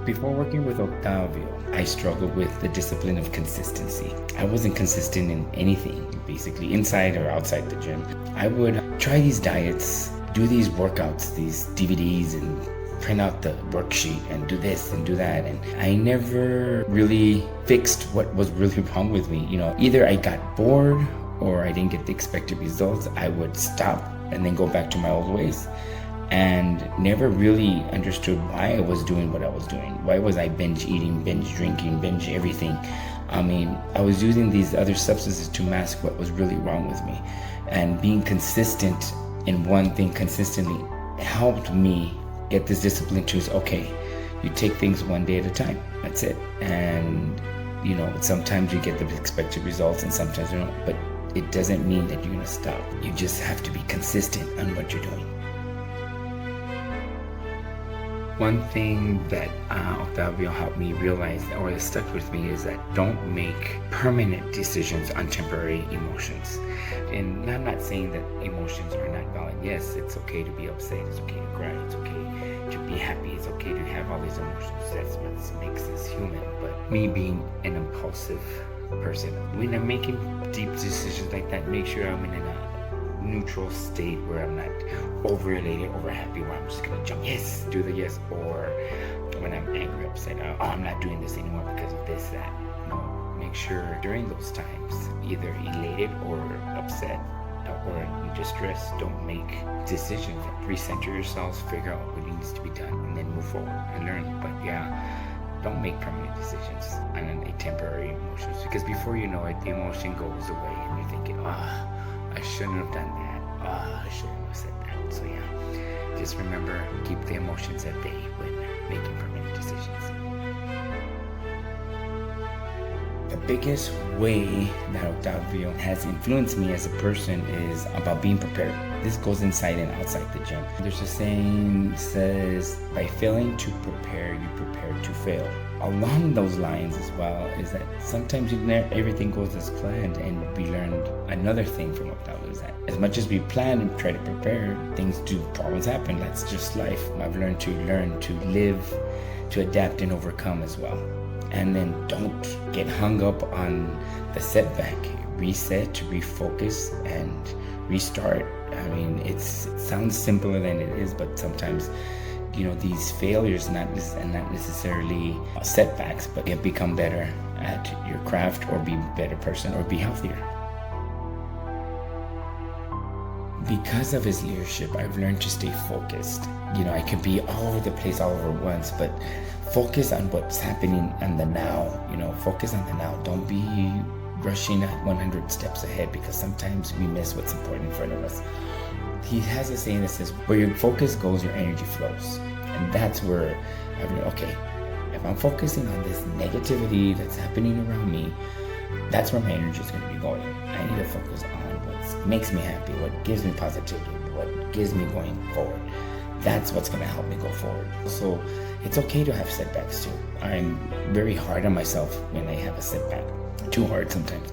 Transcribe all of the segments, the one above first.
Before working with Octavio, I struggled with the discipline of consistency. I wasn't consistent in anything, basically inside or outside the gym. I would try these diets, do these workouts, these DVDs, and print out the worksheet and do this and do that. And I never really fixed what was really wrong with me. Either I got bored or I didn't get the expected results. I would stop and then go back to my old ways, and never really understood why I was doing what I was doing. Why was I binge eating, binge drinking, binge everything? I was using these other substances to mask what was really wrong with me. And being consistent in one thing consistently helped me get this discipline to say, okay, you take things one day at a time. That's it. And, sometimes you get the expected results and sometimes you don't. But it doesn't mean that you're going to stop. You just have to be consistent on what you're doing. One thing that Octavio helped me realize, or that stuck with me, is that don't make permanent decisions on temporary emotions. And I'm not saying that emotions are not valid. Yes, it's okay to be upset. It's okay to cry. It's okay to be happy. It's okay to have all these emotions. That's what makes us human. But me being an impulsive person, when I'm making deep decisions like that, make sure I'm in a neutral state where I'm not over elated, over happy, where I'm just gonna jump, yes, do the yes, or when I'm angry, upset, oh, I'm not doing this anymore because of this, that. No, make sure during those times, either elated or upset or in distress, don't make decisions. Recenter yourselves, figure out what needs to be done, and then move forward and learn. But yeah, don't make permanent decisions on a temporary emotions, because before you know it, the emotion goes away and you're thinking, I shouldn't have done that. I shouldn't have said that. So yeah, just remember, keep the emotions at bay when making permanent decisions. The biggest way that Octavio has influenced me as a person is about being prepared. This goes inside and outside the gym. There's a saying that says, by failing to prepare, you prepare to fail. Along those lines as well is that sometimes everything goes as planned, and we learned another thing from Octavio is that as much as we plan and try to prepare, problems happen. That's just life. I've learned to live, to adapt and overcome as well. And then don't get hung up on the setback. Reset, refocus, and restart. It sounds simpler than it is, but sometimes these failures not necessarily setbacks, but you become better at your craft, or be a better person, or be healthier. Because of his leadership, I've learned to stay focused. I can be all over the place all over once, but focus on what's happening in the now. Focus on the now. Don't be rushing at 100 steps ahead, because sometimes we miss what's important in front of us. He has a saying that says, where your focus goes, your energy flows. And that's where I've learned, okay, if I'm focusing on this negativity that's happening around me, that's where my energy is going to be going. I need to focus on what makes me happy, what gives me positivity, what gives me going forward. That's what's going to help me go forward. So it's okay to have setbacks too. I'm very hard on myself when I have a setback. Too hard sometimes.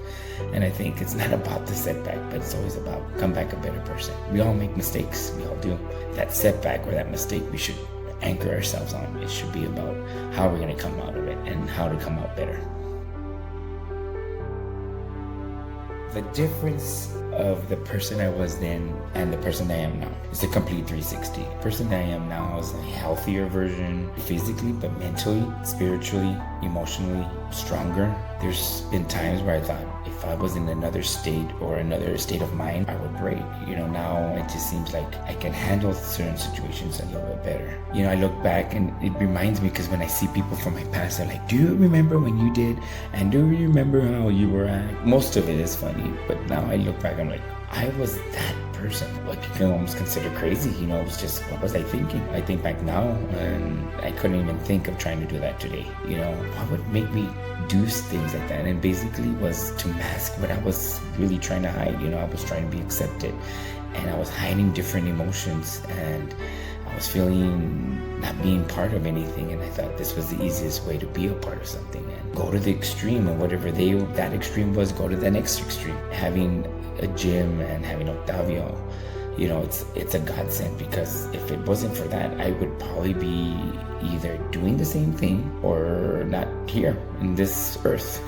And I think it's not about the setback, but it's always about come back a better person. We all make mistakes. We all do. That setback or that mistake, we should anchor ourselves on. It should be about how we're going to come out of it and how to come out better. The difference of the person I was then and the person I am now is a complete 360. The person I am now is a healthier version, physically, but mentally, spiritually, emotionally stronger. There's been times where I thought if I was in another state or another state of mind, I would break. Now it just seems like I can handle certain situations a little bit better. I look back and it reminds me, because when I see people from my past, they're like, do you remember when you did? And do you remember how you were at? Most of it is funny, but now I look back, I'm like, I was that person. Like, you can almost consider crazy. It was just, what was I thinking? I think back now, and I couldn't even think of trying to do that today. What would make me do things like that? And basically was to mask what I was really trying to hide. I was trying to be accepted, and I was hiding different emotions, and I was feeling not being part of anything. And I thought this was the easiest way to be a part of something, and go to the extreme, and whatever that extreme was, go to the next extreme. Having a gym and having Octavio, it's a godsend, because if it wasn't for that, I would probably be either doing the same thing or not here in this earth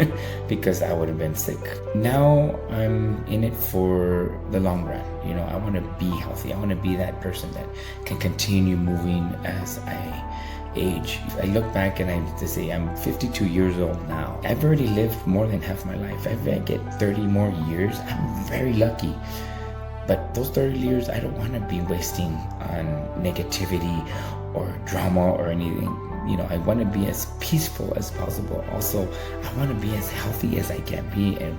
because I would have been sick. Now I'm in it for the long run. I want to be healthy. I want to be that person that can continue moving as I age. I look back and I have to say I'm 52 years old now. I've already lived more than half my life. If I get 30 more years, I'm very lucky. But those 30 years, I don't want to be wasting on negativity or drama or anything. I want to be as peaceful as possible. Also, I want to be as healthy as I can be and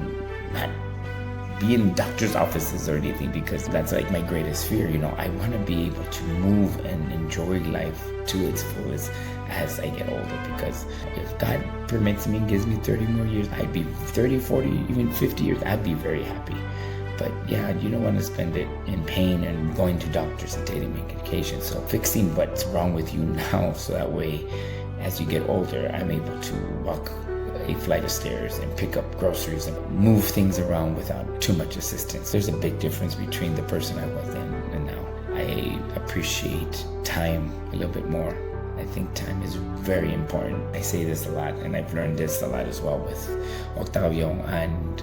not be in doctor's offices or anything, because that's like my greatest fear. I want to be able to move and enjoy life to its fullest as I get older, because if God permits me and gives me 30 more years, I'd be 30, 40, even 50 years, I'd be very happy. But yeah, you don't want to spend it in pain and going to doctors and taking medication. So fixing what's wrong with you now, so that way as you get older, I'm able to walk a flight of stairs and pick up groceries and move things around without too much assistance. There's a big difference between the person I was then and now. I appreciate time a little bit more. I think time is very important. I say this a lot, and I've learned this a lot as well with Octavio, and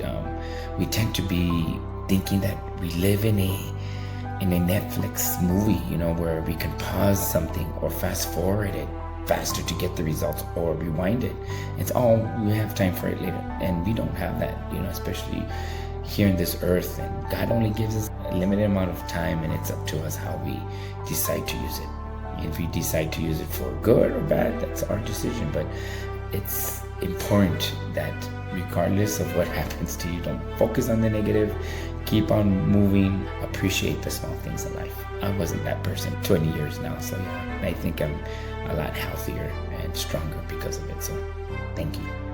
we tend to be thinking that we live in a Netflix movie, where we can pause something or fast forward it faster to get the results, or rewind it. It's all, we have time for it later, and we don't have that, especially here in this earth. And God only gives us a limited amount of time, and it's up to us how we decide to use it. If we decide to use it for good or bad, that's our decision. But it's important that regardless of what happens to you, don't focus on the negative. Keep on moving. Appreciate the small things in life. I wasn't that person 20 years now, so yeah, I think I'm a lot healthier and stronger because of it. So thank you.